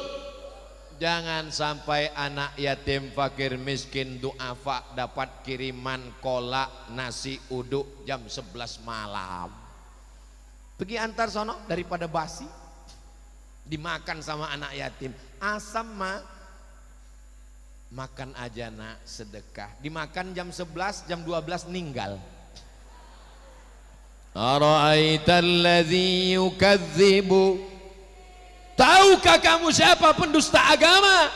Jangan sampai anak yatim, fakir, miskin, duafa dapat kiriman kolak, nasi uduk jam 11 malam. Pergi antar sono daripada basi dimakan sama anak yatim. Asam makan aja nak, sedekah. Dimakan jam 11, jam 12 ninggal. Ara'aital ladzi yukadzibu, tahukah kamu siapa pendusta agama?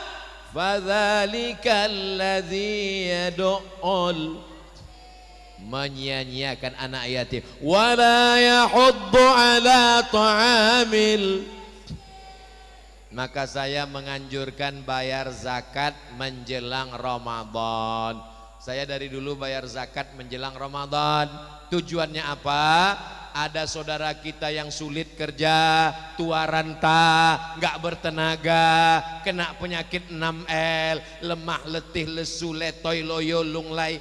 Fadzalikal ladzi yad'ul, menyia-nyiakan anak yatim, wala yahuddu ala ta'amil. Maka saya menganjurkan bayar zakat menjelang Ramadan. Saya dari dulu bayar zakat menjelang Ramadan. Tujuannya apa? Ada saudara kita yang sulit kerja, tua renta, nggak bertenaga, kena penyakit 6L, lemah, letih, lesu, letoy, loyo, lunglai.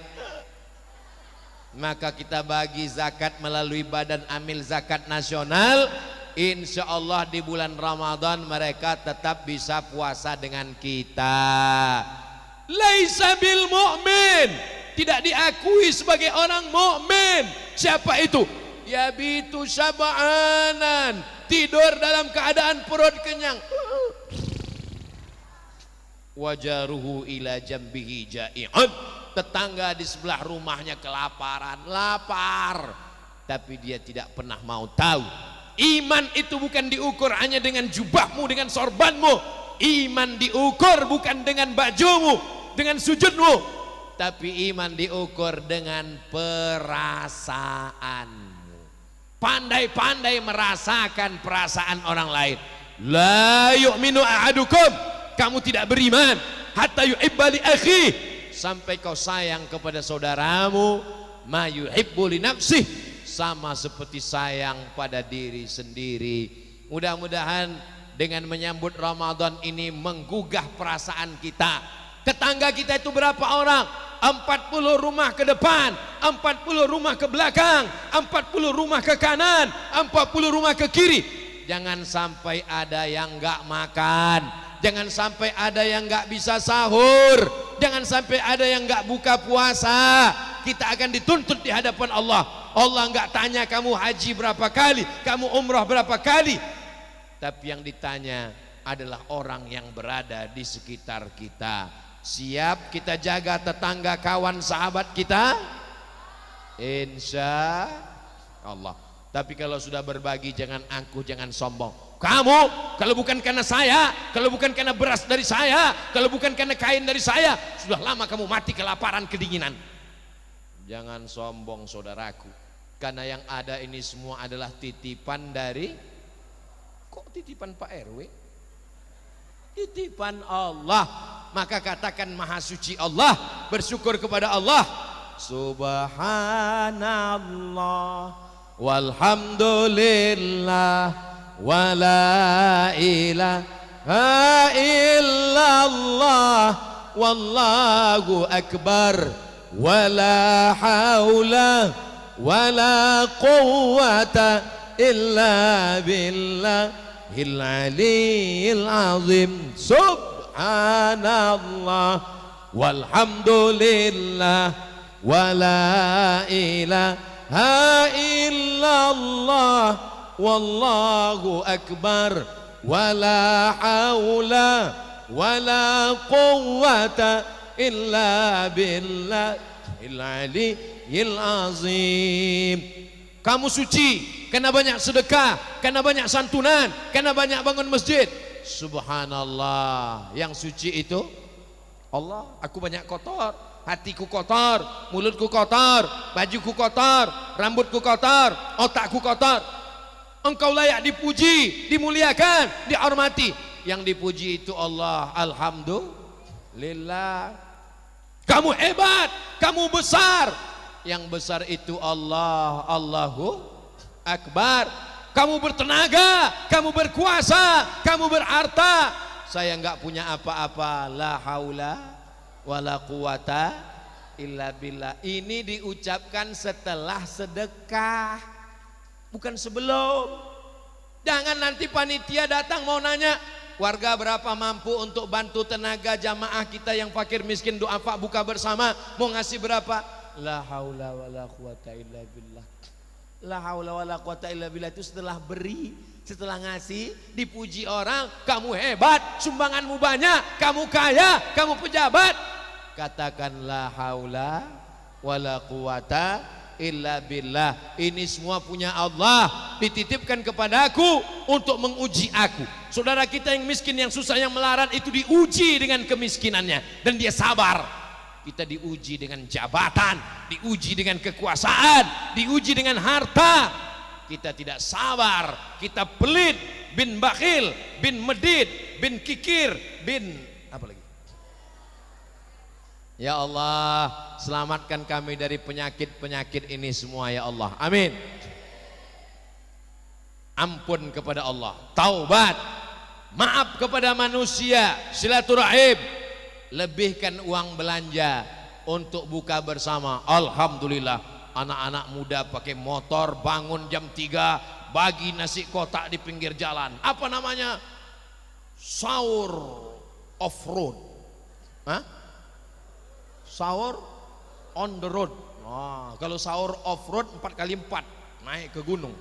Maka kita bagi zakat melalui Badan Amil Zakat Nasional. Insya Allah di bulan Ramadan mereka tetap bisa puasa dengan kita. Laisa bil mu'min, tidak diakui sebagai orang mukmin. Siapa itu? Yabitu syab'anan, tidur dalam keadaan perut kenyang, wajaruhu ila jambihi ja'i'un, tetangga di sebelah rumahnya kelaparan, lapar, tapi dia tidak pernah mau tahu. Iman itu bukan diukur hanya dengan jubahmu, dengan sorbanmu. Iman diukur bukan dengan bajumu, dengan sujudmu, tapi iman diukur dengan perasaanmu. Pandai-pandai merasakan perasaan orang lain. La yu'minu ahadukum, kamu tidak beriman hatta yuhibba li akhi, sampai kau sayang kepada saudaramu ma yuhibbu li nafsih, sama seperti sayang pada diri sendiri. Mudah-mudahan dengan menyambut Ramadan ini menggugah perasaan kita. Tetangga kita itu berapa orang? 40 rumah ke depan, 40 rumah ke belakang, 40 rumah ke kanan, 40 rumah ke kiri. Jangan sampai ada yang enggak makan, jangan sampai ada yang enggak bisa sahur, jangan sampai ada yang enggak buka puasa. Kita akan dituntut di hadapan Allah. Allah enggak tanya kamu haji berapa kali, kamu umrah berapa kali, tapi yang ditanya adalah orang yang berada di sekitar kita. Siap kita jaga tetangga, kawan, sahabat kita? Insya Allah. Tapi kalau sudah berbagi jangan angkuh, jangan sombong. Kamu kalau bukan karena saya, kalau bukan karena beras dari saya, kalau bukan karena kain dari saya, sudah lama kamu mati kelaparan, kedinginan. Jangan sombong saudaraku, karena yang ada ini semua adalah titipan dari, kok titipan Pak RW? Titipan Allah. Maka katakan maha suci Allah, bersyukur kepada Allah. Subhanallah walhamdulillah wala ilaha illallah wallahu akbar wala haula wala quwwata illa billahil aliyyil azim. Subhanallah walhamdulillah wala ilaha illallah wallahu akbar wala haula wala quwwata illa billahil aliyyil azim. Kamu suci karena banyak sedekah, karena banyak santunan, karena banyak bangun masjid. Subhanallah, yang suci itu Allah. Aku banyak kotor, hatiku kotor, mulutku kotor, bajuku kotor, rambutku kotor, otakku kotor. Engkau layak dipuji, dimuliakan, dihormati. Yang dipuji itu Allah. Alhamdulillah. Kamu hebat, kamu besar. Yang besar itu Allah. Allahu Akbar. Kamu bertenaga, kamu berkuasa, kamu berharta. Saya enggak punya apa-apa. La haula wala quwata illa billah. Ini diucapkan setelah sedekah, bukan sebelum. Jangan nanti panitia datang mau nanya, warga berapa mampu untuk bantu tenaga jamaah kita yang fakir miskin, duafa buka bersama, mau ngasih berapa? La haula wala quwata illa billah. La haula wala quwata illa billah itu setelah beri, setelah ngasih, dipuji orang, kamu hebat, sumbanganmu banyak, kamu kaya, kamu pejabat. Katakan la haula wala quwata illa billah. Ini semua punya Allah, dititipkan kepadaku untuk menguji aku. Saudara kita yang miskin, yang susah, yang melarat itu diuji dengan kemiskinannya dan dia sabar. Kita diuji dengan jabatan, diuji dengan kekuasaan, diuji dengan harta. Kita tidak sabar, kita pelit, bin bakhil, bin medit, bin kikir, bin apa lagi? Ya Allah, selamatkan kami dari penyakit-penyakit ini semua ya Allah. Amin. Ampun kepada Allah, taubat, maaf kepada manusia, silaturahim, lebihkan uang belanja untuk buka bersama. Alhamdulillah, anak-anak muda pakai motor bangun jam 3 bagi nasi kotak di pinggir jalan. Apa namanya? Sahur off road. Hah? Sahur on the road. Kalau sahur off road 4x4 naik ke gunung.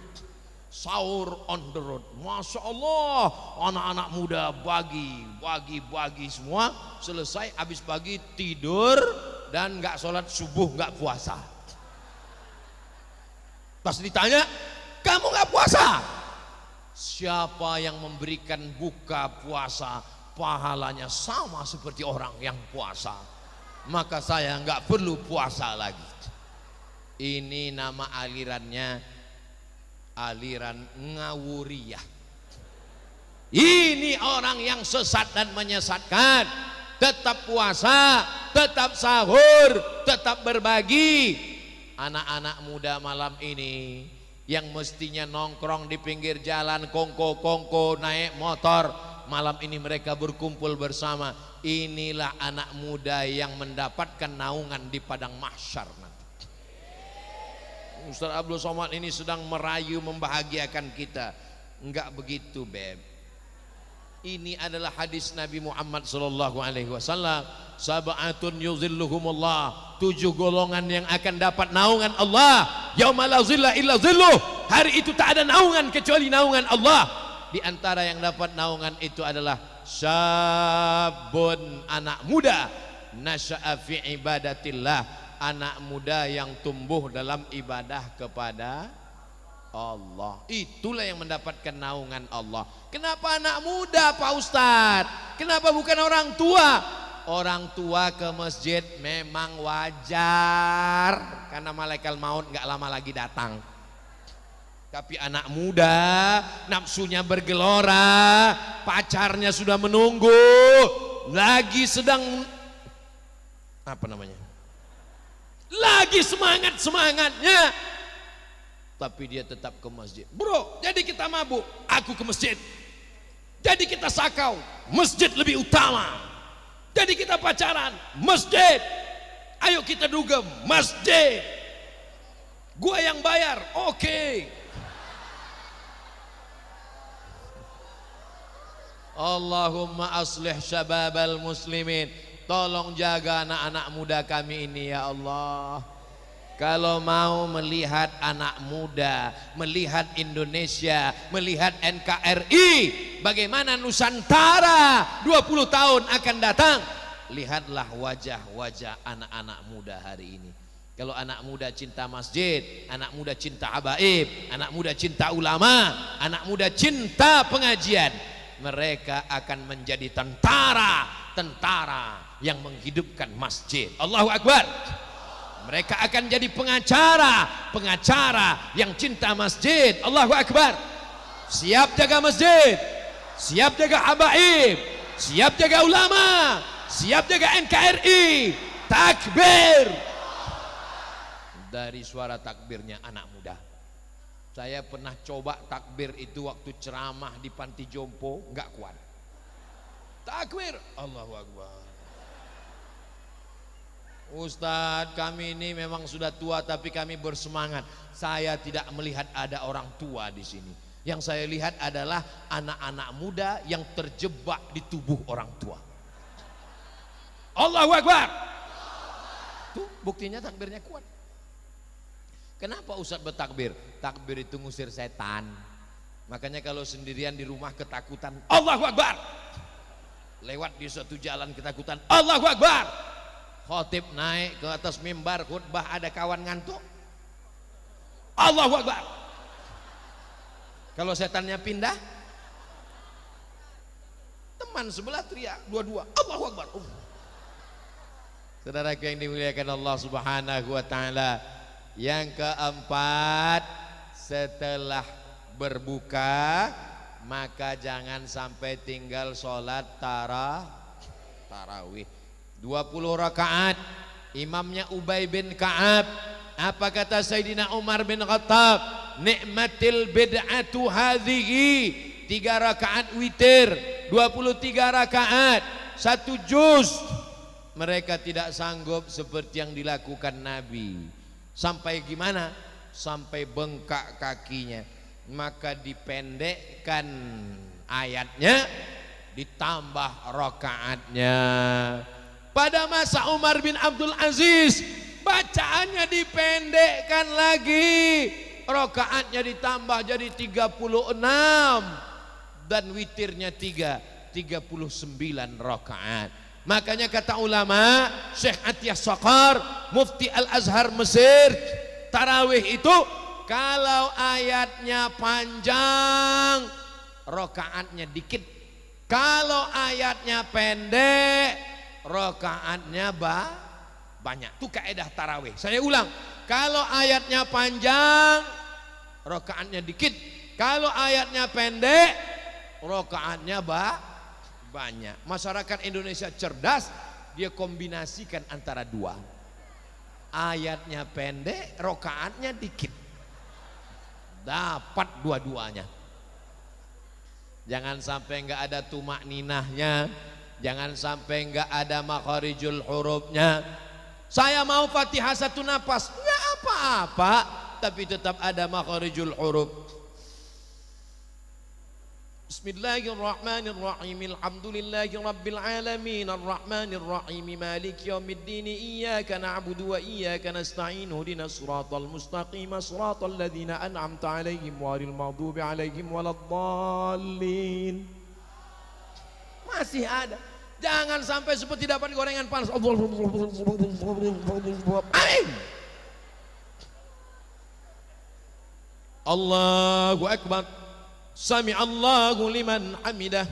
Sahur on the road. Masya Allah, anak-anak muda bagi semua. Selesai habis bagi tidur dan nggak sholat subuh, nggak puasa. Pas ditanya, kamu nggak puasa? Siapa yang memberikan buka puasa pahalanya sama seperti orang yang puasa, maka saya nggak perlu puasa lagi. Ini nama alirannya aliran ngawuriyah. Ini orang yang sesat dan menyesatkan. Tetap puasa, tetap sahur, tetap berbagi. Anak-anak muda malam ini yang mestinya nongkrong di pinggir jalan, kongko-kongko, naik motor, malam ini mereka berkumpul bersama. Inilah anak muda yang mendapatkan naungan di padang mahsyar nanti. Ustaz Abdul Somad ini sedang merayu membahagiakan kita. Enggak begitu, beb. Ini adalah hadis Nabi Muhammad sallallahu alaihi wasallam. Sab'atun yuzilluhumullah, 7 golongan yang akan dapat naungan Allah. Yauma la zilla illa zilluh. Hari itu tak ada naungan kecuali naungan Allah. Di antara yang dapat naungan itu adalah syabun, anak muda nasya'a fi ibadatillah, anak muda yang tumbuh dalam ibadah kepada Allah. Itulah yang mendapatkan naungan Allah. Kenapa anak muda Pak Ustadz? Kenapa bukan orang tua? Orang tua ke masjid memang wajar, karena malaikat maut nggak lama lagi datang. Tapi anak muda nafsunya bergelora, pacarnya sudah menunggu, lagi sedang apa namanya? Lagi semangatnya, tapi dia tetap ke masjid. Bro, jadi kita mabuk, aku ke masjid. Jadi kita sakau, masjid lebih utama. Jadi kita pacaran, masjid. Ayo kita dugem, masjid. Gua yang bayar, oke. Allahumma aslih syababal muslimin. Tolong jaga anak-anak muda kami ini ya Allah. Kalau mau melihat anak muda, melihat Indonesia, melihat NKRI, bagaimana Nusantara 20 tahun akan datang, lihatlah wajah-wajah anak-anak muda hari ini. Kalau anak muda cinta masjid, anak muda cinta habaib, anak muda cinta ulama, anak muda cinta pengajian, mereka akan menjadi tentara yang menghidupkan masjid. Allahu Akbar. Mereka akan jadi pengacara yang cinta masjid. Allahu Akbar. Siap jaga masjid, siap jaga habaib, siap jaga ulama, siap jaga NKRI. Takbir. Dari suara takbirnya anak muda. Saya pernah coba takbir itu waktu ceramah di panti jompo, nggak kuat. Takbir, Allahu Akbar. Ustadz, kami ini memang sudah tua tapi kami bersemangat. Saya tidak melihat ada orang tua di sini. Yang saya lihat adalah anak-anak muda yang terjebak di tubuh orang tua. Allahu Akbar. Tuh buktinya takbirnya kuat. Kenapa Ustadz bertakbir? Takbir itu ngusir setan. Makanya kalau sendirian di rumah ketakutan, Allahu Akbar. Lewat di suatu jalan ketakutan, Allahu Akbar. Khotib naik ke atas mimbar khutbah, ada kawan ngantuk, Allahu Akbar. Kalau setannya pindah, teman sebelah teriak dua-dua, Allahu Akbar. Saudaraku yang dimuliakan Allah Subhanahu wa taala, yang keempat, setelah berbuka maka jangan sampai tinggal sholat tarawih 20 rakaat. Imamnya Ubay bin Ka'ab. Apa kata Sayyidina Umar bin Khattab? Ni'matil bid'atu hadhihi. 3 rakaat witir, 23 rakaat, 1 juz. Mereka tidak sanggup seperti yang dilakukan Nabi. Sampai gimana? Sampai bengkak kakinya. Maka dipendekkan ayatnya, ditambah rakaatnya. Pada masa Umar bin Abdul Aziz, bacaannya dipendekkan lagi, rakaatnya ditambah jadi 36, dan witirnya 39 rakaat. Makanya kata ulama, Syekh Atiyah Saqar, Mufti Al-Azhar Mesir, tarawih itu kalau ayatnya panjang, rakaatnya dikit. Kalau ayatnya pendek, rakaatnya banyak. Itu kaidah tarawih. Saya ulang, kalau ayatnya panjang, rakaatnya dikit. Kalau ayatnya pendek, rakaatnya banyak. Masyarakat Indonesia cerdas, dia kombinasikan antara dua. Ayatnya pendek, rakaatnya dikit. Dapat dua-duanya. Jangan sampai nggak ada tumak ninahnya, jangan sampai nggak ada makharijul hurufnya. Saya mau Fatihah 1 nafas, nggak apa-apa, tapi tetap ada makharijul huruf. Bismillahirrahmanirrahim. Alhamdulillahirabbil alamin arrahmanir rahim maliki yaumiddin iyyaka na'budu wa iyyaka nasta'in ihdinas siratal mustaqim siratal ladzina an'amta 'alaihim ghairil maghdubi 'alaihim waladdallin. Masih ada. Jangan sampai seperti dapat gorengan panas. Amin. Allahu Akbar. Sami Allahu liman hamidah.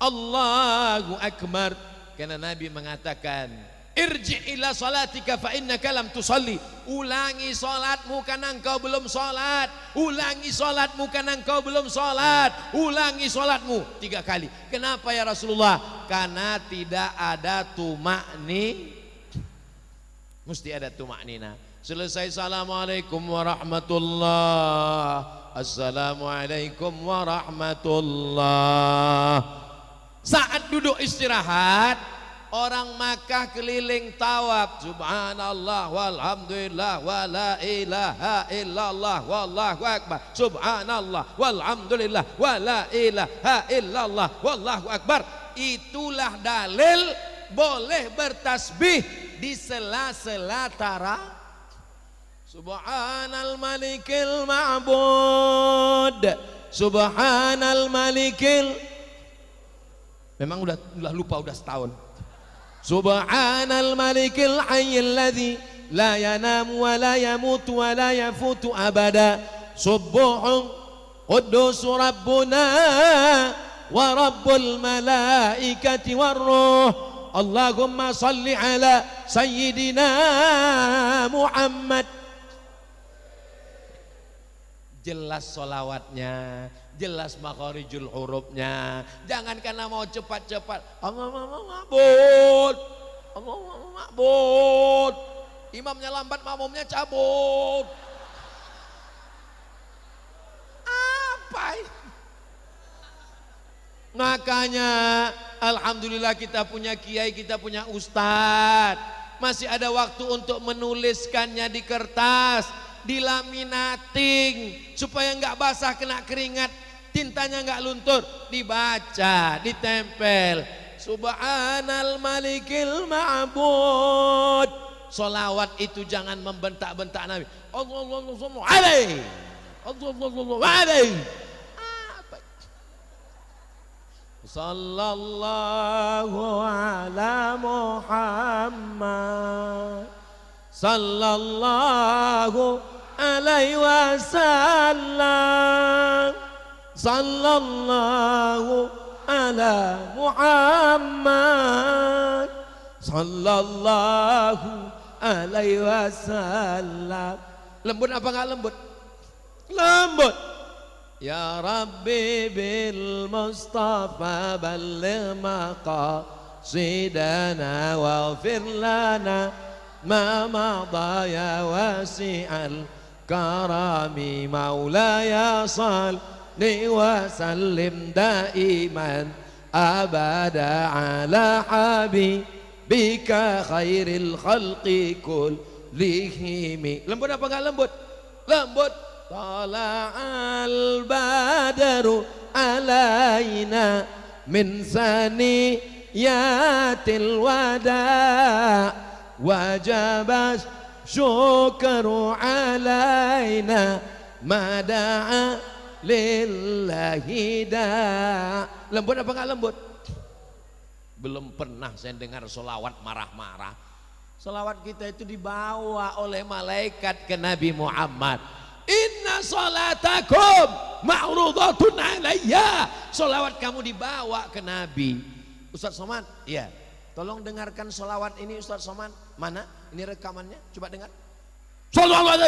Allahu Akbar. Karena Nabi mengatakan, irji' ila salatika fa innaka lam tusalli. Ulangi salatmu karena engkau belum salat. Ulangi salatmu karena engkau belum salat. Ulangi salatmu 3 kali. Kenapa ya Rasulullah? Karena tidak ada tumakni. Mesti ada tumaknina. Selesai assalamualaikum warahmatullah. Assalamualaikum warahmatullah. Saat duduk istirahat, orang Makkah keliling tawaf, subhanallah walhamdulillah wala ilaha illallah wallahu akbar, subhanallah walhamdulillah wala ilaha illallah wallahu akbar. Itulah dalil boleh bertasbih di sela-sela tarawih. Subhanal malikil ma'bud, subhanal malikil. Memang udah lupa, udah setahun. Subhanal malikil hayyil ladzi la yanamu wa la yamutu wa la yafutu abada. Subuhun quddus rabbuna wa rabbul malaikati war ruh. Allahumma salli ala sayyidina Muhammad. Jelas solawatnya, jelas makharijul hurufnya. Jangan karena mau cepat-cepat Allah ma'bud, Allah ma'bud, imamnya lambat, makmumnya cabut. Apa ini? Makanya alhamdulillah kita punya kiai, kita punya ustadz. Masih ada waktu untuk menuliskannya di kertas, dilaminating supaya nggak basah kena keringat, tintanya nggak luntur, dibaca, ditempel. Subhanal malikil ma'bud. Solawat itu jangan membentak-bentak Nabi. Allahumma alaihi, Allahumma alaihi. Sallallahu ala Muhammad, sallallahu alaihi wasallam, sallallahu ala Muhammad, sallallahu alaihi wasallam. Lembut apa enggak lembut? Lembut. Ya Rabbi bil Mustafa balligh maqasidana waghfir lana ma madha ya wasi'al karami maulaya salli wa sallim daiman abada ala habibika khairil khalqi kullihim. Lembut apa enggak lembut? Lembut. Tala'al badaru alaina min saniyatil wada' wajabas syukru alaina mada'a lillahi da'. Lembut apa enggak lembut? Belum pernah saya dengar solawat marah-marah. Solawat kita itu dibawa oleh malaikat ke Nabi Muhammad. Inna salatakum ma'rudatun alayya. Solawat kamu dibawa ke Nabi. Ustaz Somad, iya, tolong dengarkan solawat ini Ustaz Somad. Mana? Ini rekamannya, coba dengar. Sallallahu. Apa?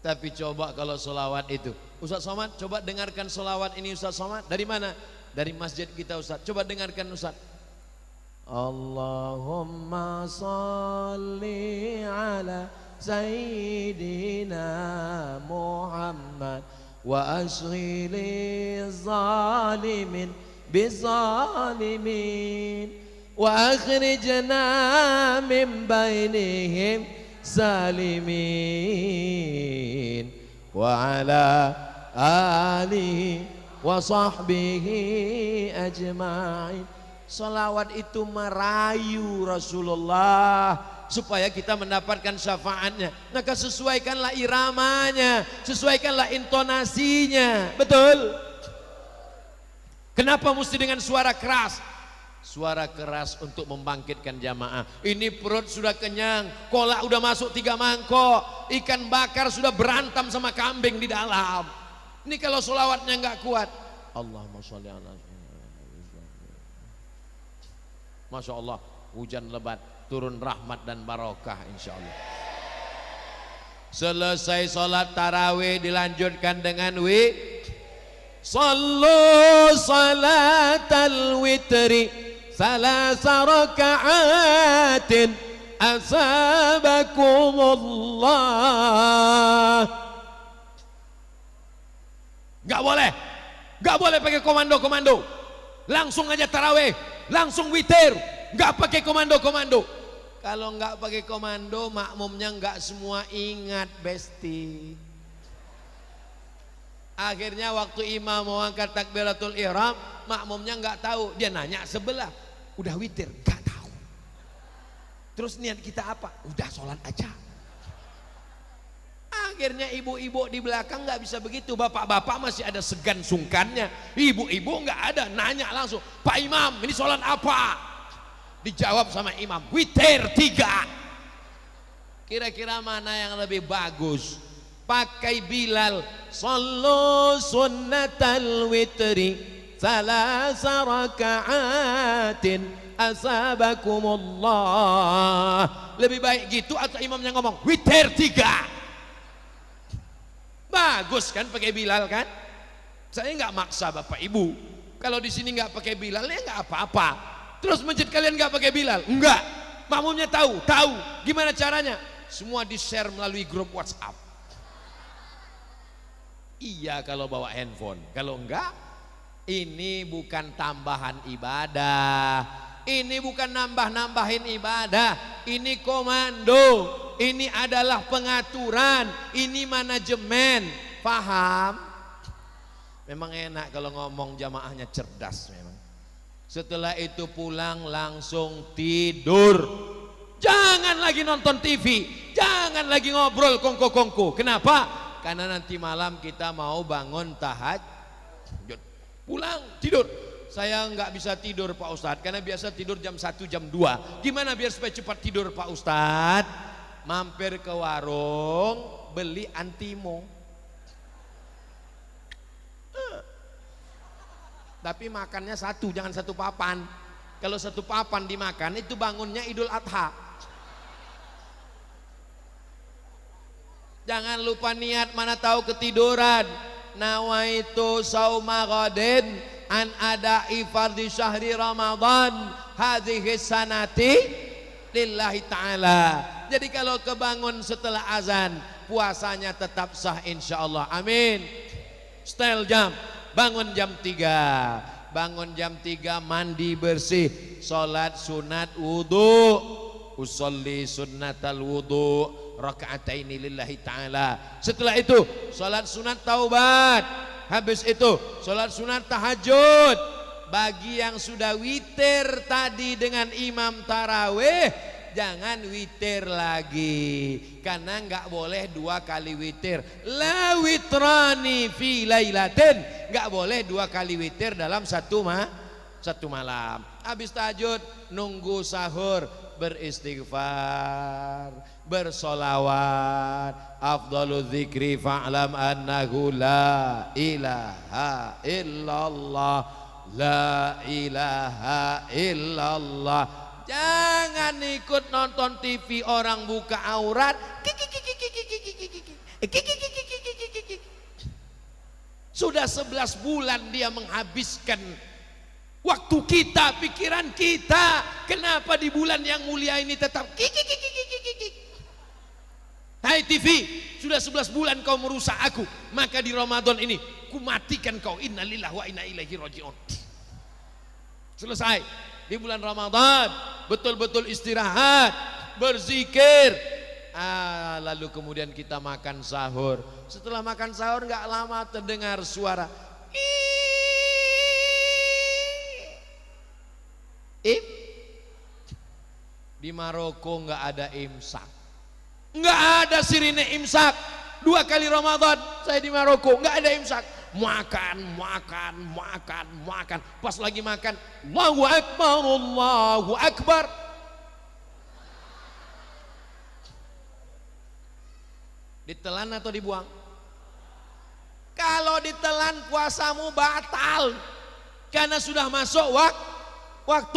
Tapi coba kalau solawat itu, Ustaz Somad, coba dengarkan solawat ini Ustaz Somad. Dari mana? Dari masjid kita Ustaz. Coba dengarkan Ustaz. Allahumma salli ala sayyidina Muhammad wa ashghili zalimin bizalimin wa akhrijna min bainihim salimin wa ala alihi wa sahbihi ajma'in. Salawat itu merayu Rasulullah supaya kita mendapatkan syafaatnya. Maka sesuaikanlah iramanya, sesuaikanlah intonasinya. Betul? Kenapa mesti dengan suara keras? Suara keras untuk membangkitkan jamaah. Ini perut sudah kenyang, kolak udah masuk 3 mangkok, ikan bakar sudah berantam sama kambing di dalam. Ini kalau solawatnya nggak kuat, Allahumma sholli ala. Masya Allah, hujan lebat, turun rahmat dan barokah insya Allah. Selesai sholat tarawih dilanjutkan dengan Sallu salatal witri salasa raka'atin asabakumullah. Gak boleh pakai komando-komando, langsung aja tarawih, langsung witir, gak pakai komando-komando. Kalau gak pakai komando, makmumnya gak semua ingat, besti. Akhirnya waktu imam mau angkat takbiratul ihram, makmumnya nggak tahu. Dia nanya sebelah, udah witir? Nggak tahu. Terus niat kita apa? Udah sholat aja. Akhirnya ibu-ibu di belakang nggak bisa begitu. Bapak-bapak masih ada segan sungkannya. Ibu-ibu nggak ada, nanya langsung, Pak Imam ini sholat apa? Dijawab sama imam, witir 3. Kira-kira mana yang lebih bagus? Pakai Bilal, sallu sunnatal witri salasa raka'atin asabakumullah. Lebih baik gitu atau imamnya ngomong witir 3? Bagus kan pakai Bilal kan? Saya nggak maksa bapak ibu. Kalau di sini nggak pakai Bilal ya nggak apa-apa. Terus masjid kalian nggak pakai Bilal? Enggak. Makmumnya tahu. Gimana caranya? Semua di share melalui grup WhatsApp. Iya kalau bawa handphone, kalau enggak ini bukan tambahan ibadah, ini bukan nambah-nambahin ibadah, ini komando, ini adalah pengaturan, ini manajemen. Paham? Memang enak kalau ngomong jamaahnya cerdas memang. Setelah itu pulang langsung tidur, jangan lagi nonton TV, jangan lagi ngobrol kongko-kongko. Kenapa? Karena nanti malam kita mau bangun tahajud. Pulang tidur. Saya nggak bisa tidur Pak Ustadz, karena biasa tidur jam 1 jam 2. Gimana biar supaya cepat tidur Pak Ustadz? Mampir ke warung beli antimo. Tapi makannya satu, jangan satu papan. Kalau satu papan dimakan itu bangunnya Idul Adha. Jangan lupa niat, mana tahu ketiduran. Nawaitu sauma ghadin an ada'i fardhi syahri Ramadan hadhihi sanati lillahi ta'ala. Jadi kalau kebangun setelah azan, puasanya tetap sah insyaallah. Amin. Style jam, bangun jam 3. Bangun jam 3 mandi bersih, salat sunat wudu. Usolli sunnatal wudu raka'ataini lillahi ta'ala. Setelah itu salat sunat taubat. Habis itu salat sunat tahajud. Bagi yang sudah witir tadi dengan imam tarawih, jangan witir lagi, karena nggak boleh 2 kali witir. La witrani fi lailatin, nggak boleh 2 kali witir dalam satu malam. Habis tahajud nunggu sahur, beristighfar, bersolawat. Afdalu dzikri fa'lam annahu la ilaha illallah, la ilaha illallah. Jangan ikut nonton TV orang buka aurat. Sudah 11 bulan dia menghabiskan waktu kita, pikiran kita. Kenapa di bulan yang mulia ini tetap Hai TV, sudah 11 bulan kau merusak aku, maka di Ramadan ini ku matikan kau. Innalillahi wa inna ilaihi raji'un. Selesai. Di bulan Ramadan betul-betul istirahat, berzikir. Lalu kemudian kita makan sahur. Setelah makan sahur nggak lama terdengar suara Di Maroko nggak ada imsak, nggak ada sirine imsak. 2 kali Ramadan saya di Maroko nggak ada imsak. Makan. Pas lagi makan, Allahu Akbar, Allahu Akbar. Ditelan atau dibuang? Kalau ditelan puasamu batal, karena sudah masuk waktu